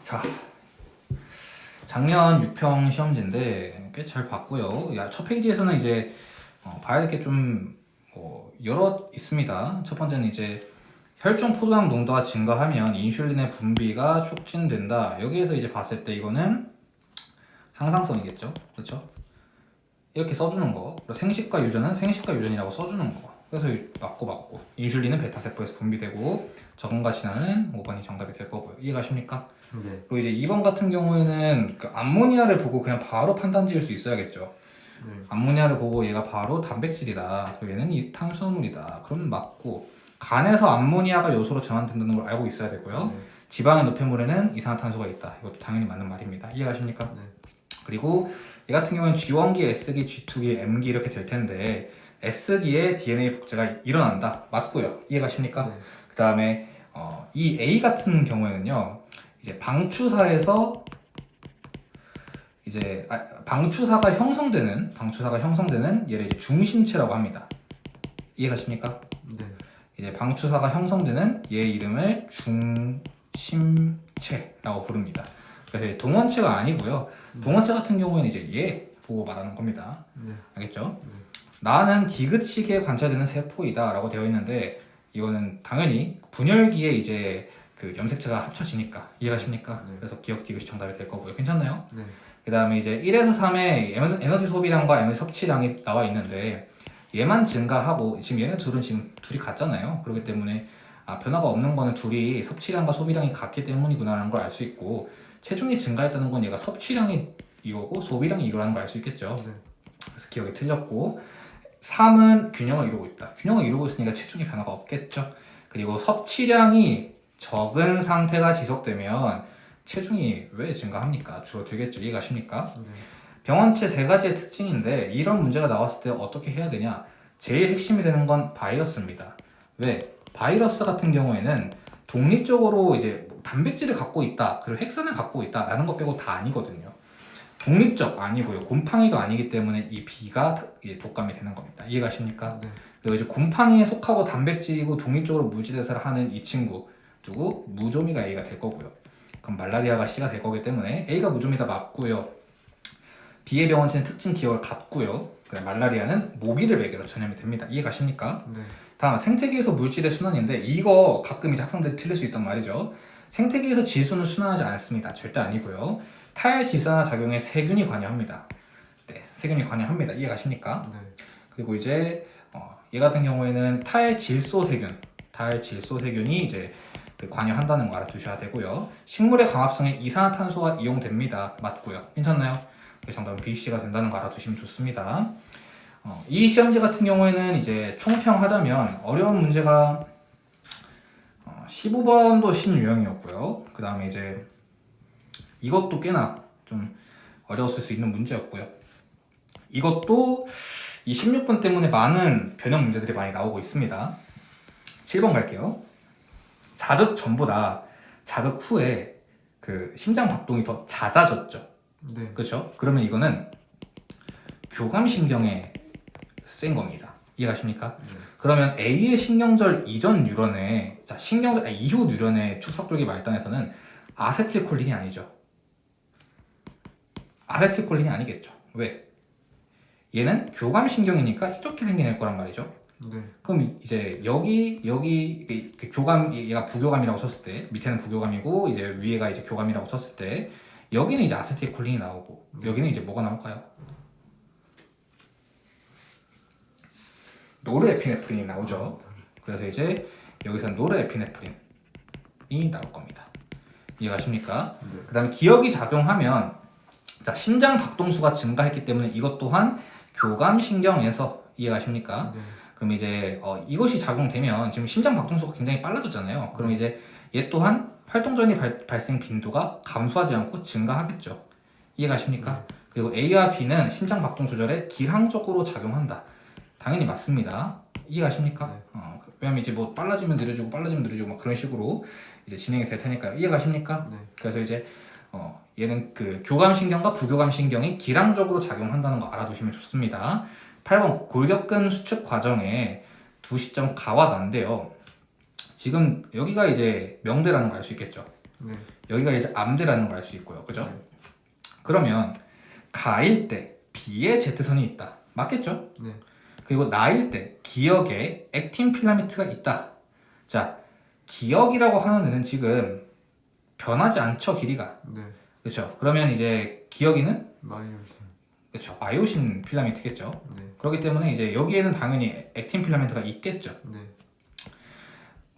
자, 작년 6평 시험지인데 꽤 잘 봤고요. 첫 페이지에서는 이제 봐야 될 게 좀 여러 있습니다. 첫 번째는 이제 혈중 포도당 농도가 증가하면 인슐린의 분비가 촉진된다. 여기에서 이제 봤을 때 이거는 항상성이겠죠, 그렇죠? 이렇게 써주는 거. 그리고 생식과 유전은 생식과 유전이라고 써주는 거. 그래서 맞고 인슐린은 베타세포에서 분비되고 적응과 진화는 5번이 정답이 될 거고요. 이해가십니까? 네. 그리고 이제 2번 같은 경우에는 그 암모니아를 보고 그냥 바로 판단 지을 수 있어야겠죠. 암모니아를 보고 얘가 바로 단백질이다. 그리고 얘는 이 탄수화물이다. 그러면 맞고 간에서 암모니아가 요소로 전환된다는 걸 알고 있어야 되고요. 지방의 노폐물에는 이산화탄소가 있다. 이것도 당연히 맞는 말입니다. 이해가십니까? 네. 그리고 얘 같은 경우는 G1기, S기, G2기, M기 이렇게 될 텐데 S기에 DNA 복제가 일어난다. 맞고요. 이해가십니까? 네. 그 다음에 이 A 같은 경우에는요. 이제 방추사에서 이제 방추사가 형성되는 얘를 이제 중심체라고 합니다. 이해가십니까? 네. 이제 방추사가 형성되는 얘 이름을 중심체라고 부릅니다. 그래서 동원체가 아니고요. 동원체 같은 경우에는 이제 얘 보고 말하는 겁니다. 네. 알겠죠? 나는 디귿시기에 관찰되는 세포이다라고 되어 있는데 이거는 당연히 분열기에 이제 그 염색체가 합쳐지니까 이해가십니까? 네. 그래서 기억 디귿이 정답이 될 거고요. 괜찮나요? 네. 그 다음에 이제 1에서 3의 에너지 소비량과 에너지 섭취량이 나와 있는데 얘만 증가하고 지금 얘네 둘이 같잖아요. 그렇기 때문에 변화가 없는 거는 둘이 섭취량과 소비량이 같기 때문이구나라는 걸 알 수 있고 체중이 증가했다는 건 얘가 섭취량이 이거고 소비량이 이거라는 걸 알 수 있겠죠. 네. 그래서 기억이 틀렸고 3은 균형을 이루고 있다. 균형을 이루고 있으니까 체중에 변화가 없겠죠. 그리고 섭취량이 적은 상태가 지속되면 체중이 왜 증가합니까? 줄어들겠죠. 이해가십니까? 네. 병원체 세 가지의 특징인데 이런 문제가 나왔을 때 어떻게 해야 되냐? 제일 핵심이 되는 건 바이러스입니다. 왜? 바이러스 같은 경우에는 독립적으로 이제 단백질을 갖고 있다, 그리고 핵산을 갖고 있다라는 것 빼고 다 아니거든요. 독립적 아니고요. 곰팡이도 아니기 때문에 이 B가 독감이 되는 겁니다. 이해가십니까? 네. 그리고 이제 곰팡이에 속하고 단백질이고 독립적으로 물질대사를 하는 이 친구 누구? 무좀이가 A가 될 거고요. 그럼 말라리아가 C가 될 거기 때문에 A가 무좀이다 맞고요. B의 병원체는 특징 기억을 갖고요. 말라리아는 모기를 매개로 전염이 됩니다. 이해가십니까? 네. 다음 생태계에서 물질의 순환인데 이거 가끔 이제 학생들이 틀릴 수 있단 말이죠. 생태계에서 질소는 순환하지 않습니다. 절대 아니고요. 탈지산화 작용에 세균이 관여합니다. 네, 세균이 관여합니다. 이해가십니까? 네. 그리고 이제 얘 같은 경우에는 탈질소세균이 이제 관여한다는 거 알아두셔야 되고요. 식물의 광합성에 이산화탄소가 이용됩니다. 맞고요. 괜찮나요? 정답은 B, C가 된다는 거 알아두시면 좋습니다. 이 시험지 같은 경우에는 이제 총평하자면 어려운 문제가 15번도 신유형이었고요. 그 다음에 이제 이것도 꽤나 좀 어려웠을 수 있는 문제였고요. 이것도 이 16번 때문에 많은 변형 문제들이 많이 나오고 있습니다. 7번 갈게요. 자극 전보다 자극 후에 그 심장 박동이 더 잦아졌죠. 네. 그렇죠? 그러면 이거는 교감신경에 쓰인 겁니다. 이해가십니까? 네. 그러면 A의 신경절 이전 뉴런에 신경절 이후 뉴런의 축삭돌기 말단에서는 아세틸콜린이 아니죠. 아세틸콜린이 아니겠죠. 왜? 얘는 교감신경이니까 이렇게 생긴 애 거란 말이죠. 네. 그럼 이제 여기 그 교감, 얘가 부교감이라고 쳤을 때 밑에는 부교감이고 이제 위에가 이제 교감이라고 쳤을 때 여기는 이제 아세틸콜린이 나오고 여기는 이제 뭐가 나올까요? 노르에피네프린이 나오죠. 그래서 이제 여기서는 노르에피네프린이 나올 겁니다. 이해가십니까? 네. 그 다음에 기억이 작용하면 심장 박동수가 증가했기 때문에 이것 또한 교감신경에서 이해가십니까? 네. 그럼 이제 이것이 작용되면 지금 심장 박동수가 굉장히 빨라졌잖아요. 그럼 이제 얘 또한 활동전이 발생 빈도가 감소하지 않고 증가하겠죠. 이해가십니까? 그리고 A와 B는 심장 박동 조절에 기항적으로 작용한다. 당연히 맞습니다. 이해가십니까? 왜냐면 이제 뭐 빨라지면 느려지고 막 그런 식으로 이제 진행이 될 테니까요. 이해가십니까? 네. 그래서 이제 얘는 그 교감신경과 부교감신경이 기량적으로 작용한다는 거 알아두시면 좋습니다. 8번 골격근 수축 과정에 두 시점 가와 난데요. 지금 여기가 이제 명대라는 걸 알 수 있겠죠. 네. 여기가 이제 암대라는 걸 알 수 있고요. 그죠? 네. 그러면 가일 때 B에 Z선이 있다. 맞겠죠? 네. 그리고 나일 때 기역에 액틴 필라멘트가 있다. 자, 기역이라고 하는 애는 지금 변하지 않죠, 길이가. 네. 그렇죠? 그러면 이제 기역이는 마이오신. 그렇죠. 아요신 필라멘트겠죠. 네. 그렇기 때문에 이제 여기에는 당연히 액틴 필라멘트가 있겠죠. 네.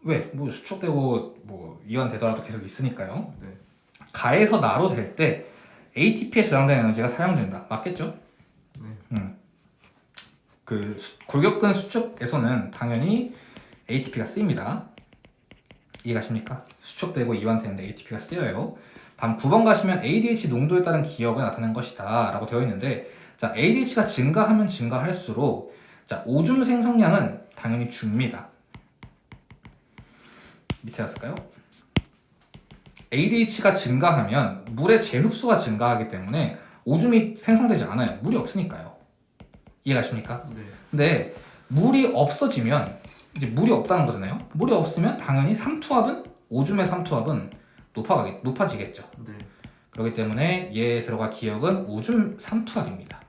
왜? 뭐 수축되고 뭐 이완되더라도 계속 있으니까요. 네. 가에서 나로 될 때 ATP에 저장된 에너지가 사용된다. 맞겠죠? 네. 그 골격근 수축에서는 당연히 ATP가 쓰입니다. 이해가십니까? 수축되고 이완되는데 ATP가 쓰여요. 다음 9번 가시면 ADH 농도에 따른 기억을 나타낸 것이다 라고 되어 있는데, 자, ADH가 증가하면 증가할수록 자, 오줌 생성량은 당연히 줍니다. 밑에 갔을까요? ADH가 증가하면 물의 재흡수가 증가하기 때문에 오줌이 생성되지 않아요. 물이 없으니까요. 이해가십니까? 네. 근데 물이 없어지면 이제 물이 없다는 거잖아요. 물이 없으면 당연히 삼투압은 오줌의 삼투압은 높아지겠죠. 네. 그렇기 때문에 얘에 들어갈 기억은 오줌 삼투압입니다.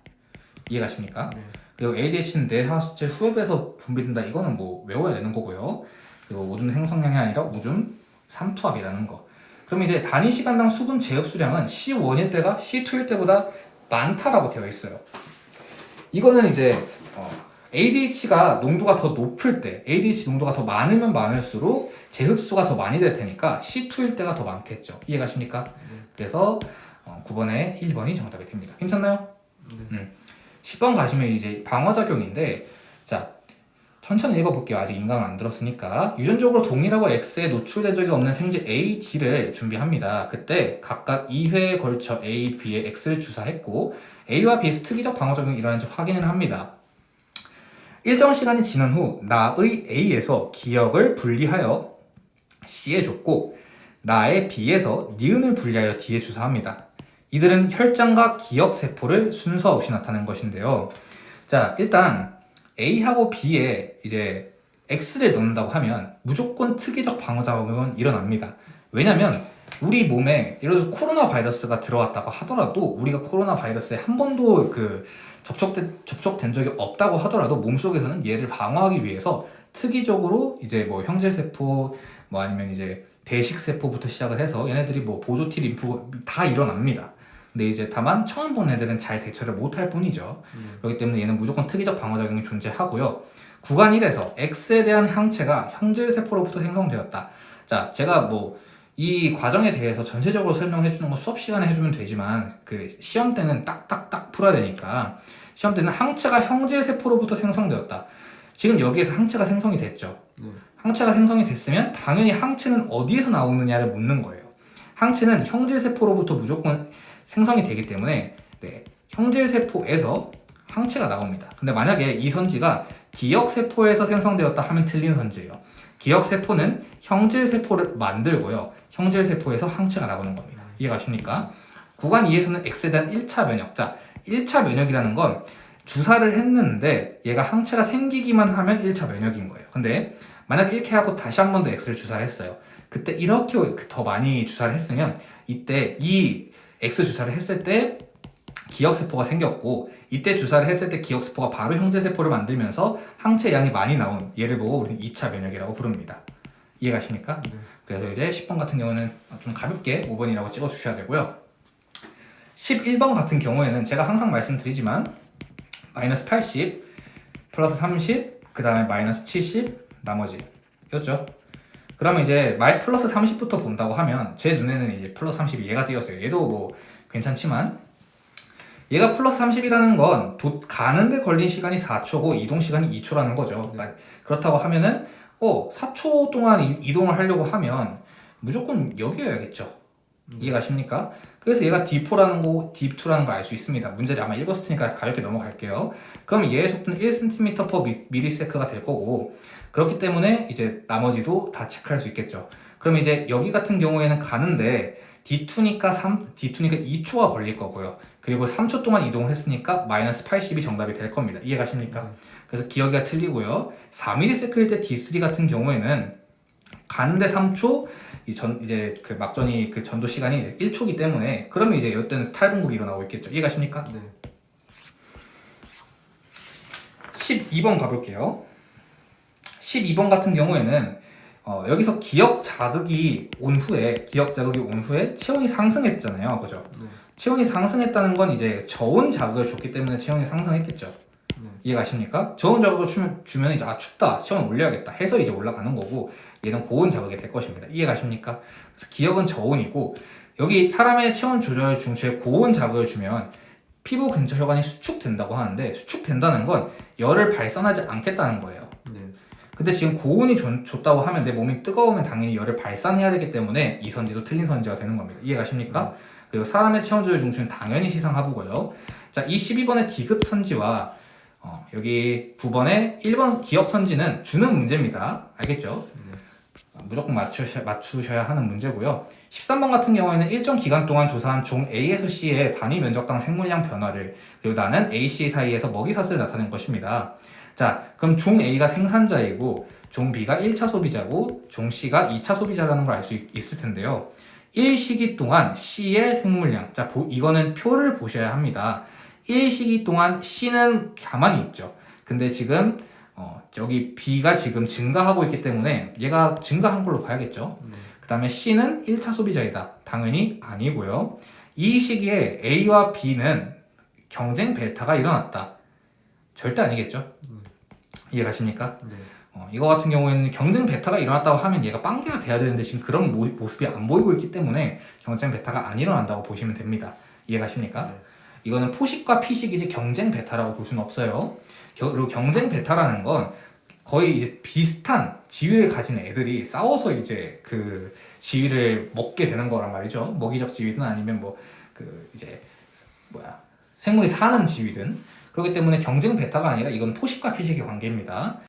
이해가십니까? 네. 그리고 ADH는 뇌하수체 후엽에서 분비된다. 이거는 뭐 외워야 되는 거고요. 그리고 오줌 생성량이 아니라 오줌 삼투압이라는 거. 그럼 이제 단위 시간당 수분 재흡수량은 C1일 때가 C2일 때보다 많다라고 되어 있어요. 이거는 이제 ADH가 농도가 더 높을 때, ADH 농도가 더 많으면 많을수록 재흡수가 더 많이 될 테니까 C2일 때가 더 많겠죠. 이해가십니까? 네. 그래서 9번에 1번이 정답이 됩니다. 괜찮나요? 네. 10번 가시면 이제 방어작용인데, 자, 천천히 읽어볼게요. 아직 인강은 안 들었으니까. 유전적으로 동일하고 X에 노출된 적이 없는 생쥐 A, D를 준비합니다. 그때 각각 2회에 걸쳐 A, B에 X를 주사했고 A와 B에서 특이적 방어작용이 일어나는지 확인을 합니다. 일정 시간이 지난 후 나의 A에서 기억을 분리하여 C에 줬고 나의 B에서 니은을 분리하여 D에 주사합니다. 이들은 혈장과 기억세포를 순서 없이 나타낸 것인데요. 자, 일단 A하고 B에 이제 X를 넣는다고 하면 무조건 특이적 방어작용은 일어납니다. 왜냐면 우리 몸에 예를 들어서 코로나 바이러스가 들어왔다고 하더라도 우리가 코로나 바이러스에 한 번도 접촉된 적이 없다고 하더라도 몸속에서는 얘를 방어하기 위해서 특이적으로 이제 뭐 형제세포 뭐 아니면 이제 대식세포부터 시작을 해서 얘네들이 뭐 보조티 림프 다 일어납니다. 근데 이제 다만 처음 본 애들은 잘 대처를 못할 뿐이죠. 그렇기 때문에 얘는 무조건 특이적 방어작용이 존재하고요. 구간 1에서 X에 대한 항체가 형질세포로부터 생성되었다. 자, 제가 뭐 이 과정에 대해서 전체적으로 설명해 주는 거 수업 시간에 해주면 되지만 그 시험 때는 딱딱딱 풀어야 되니까 시험 때는 항체가 형질세포로부터 생성되었다. 지금 여기에서 항체가 생성이 됐죠. 항체가 생성이 됐으면 당연히 항체는 어디에서 나오느냐를 묻는 거예요. 항체는 형질세포로부터 무조건 생성이 되기 때문에 네, 형질세포에서 항체가 나옵니다. 근데 만약에 이 선지가 기억세포에서 생성되었다 하면 틀린 선지예요. 기억세포는 형질세포를 만들고요. 형질세포에서 항체가 나오는 겁니다. 이해가십니까? 구간 2에서는 X에 대한 1차 면역. 자, 1차 면역이라는 건 주사를 했는데 얘가 항체가 생기기만 하면 1차 면역인 거예요. 근데 만약에 이렇게 하고 다시 한 번 더 X를 주사를 했어요. 그때 이렇게 더 많이 주사를 했으면 이때 이 X 주사를 했을 때 기억세포가 생겼고 이때 주사를 했을 때 기억세포가 바로 형제세포를 만들면서 항체 양이 많이 나온 얘를 보고 우리는 2차 면역이라고 부릅니다. 이해가십니까? 네. 그래서 이제 10번 같은 경우는 좀 가볍게 5번이라고 찍어주셔야 되고요. 11번 같은 경우에는 제가 항상 말씀드리지만 마이너스 80, 플러스 30, 그 다음에 마이너스 70, 나머지 였죠. 그러면 이제 플러스 30부터 본다고 하면 제 눈에는 이제 플러스 30이 얘가 띄었어요. 얘도 뭐 괜찮지만 얘가 플러스 30이라는 건 가는데 걸린 시간이 4초고 이동 시간이 2초라는 거죠. 그러니까 그렇다고 하면은 4초 동안 이동을 하려고 하면 무조건 여기여야겠죠. 이해가십니까? 그래서 얘가 D4라는 거, D2라는 걸 알 수 있습니다. 문제를 아마 읽었을 테니까 가볍게 넘어갈게요. 그럼 얘의 속도는 1cm/ms가 될 거고 그렇기 때문에 이제 나머지도 다 체크할 수 있겠죠. 그럼 이제 여기 같은 경우에는 가는데 D2니까 2초가 걸릴 거고요. 그리고 3초 동안 이동을 했으니까 마이너스 80이 정답이 될 겁니다. 이해가십니까? 그래서 기억이 틀리고요. 4ms일 때 D3 같은 경우에는 가는데 3초, 이제 그 막전이 그 전도 시간이 이제 1초기 때문에 그러면 이제 이때는 탈분국이 일어나고 있겠죠. 이해가십니까? 네. 12번 가볼게요. 12번 같은 경우에는 여기서 기억 자극이 온 후에 체온이 상승했잖아요. 그죠? 네. 체온이 상승했다는 건 이제 저온 자극을 줬기 때문에 체온이 상승했겠죠. 네. 이해가십니까? 저온 자극을 주면 이제 춥다, 체온 올려야겠다 해서 이제 올라가는 거고 얘는 고온 자극이 될 것입니다. 이해가십니까? 그래서 기억은 저온이고 여기 사람의 체온 조절 중추에 고온 자극을 주면 피부 근처 혈관이 수축된다고 하는데 수축된다는 건 열을 발산하지 않겠다는 거예요. 네. 근데 지금 고온이 좋다고 하면 내 몸이 뜨거우면 당연히 열을 발산해야 되기 때문에 이 선지도 틀린 선지가 되는 겁니다. 이해가십니까? 그리고 사람의 체온 조절 중추는 당연히 시상하부고요. 자, 이 12번의 디귿 선지와 여기 9번의 1번 기억 선지는 주는 문제입니다. 알겠죠? 무조건 맞추셔야 하는 문제고요. 13번 같은 경우에는 일정 기간 동안 조사한 종 A에서 C의 단위 면적당 생물량 변화를 그리고 나는 A, C 사이에서 먹이사슬을 나타낸 것입니다. 자, 그럼 종 A가 생산자이고 종 B가 1차 소비자고 종 C가 2차 소비자라는 걸 알 수 있을 텐데요. 1시기 동안 C의 생물량, 자, 이거는 표를 보셔야 합니다. 1시기 동안 C는 가만히 있죠. 근데 지금 저기 B가 지금 증가하고 있기 때문에 얘가 증가한 걸로 봐야겠죠. 그 다음에 C는 1차 소비자이다. 당연히 아니고요. 이 시기에 A와 B는 경쟁 베타가 일어났다. 절대 아니겠죠. 이해가십니까? 네. 이거 같은 경우에는 경쟁 베타가 일어났다고 하면 얘가 빵개가 돼야 되는데 지금 그런 모습이 안 보이고 있기 때문에 경쟁 베타가 안 일어난다고 보시면 됩니다. 이해가십니까? 네. 이거는 포식과 피식이지 경쟁 베타라고 볼 수는 없어요. 그리고 경쟁 베타라는 건 거의 이제 비슷한 지위를 가진 애들이 싸워서 이제 그 지위를 먹게 되는 거란 말이죠. 먹이적 지위든 아니면 뭐 그 이제 생물이 사는 지위든. 그렇기 때문에 경쟁 베타가 아니라 이건 포식과 피식의 관계입니다.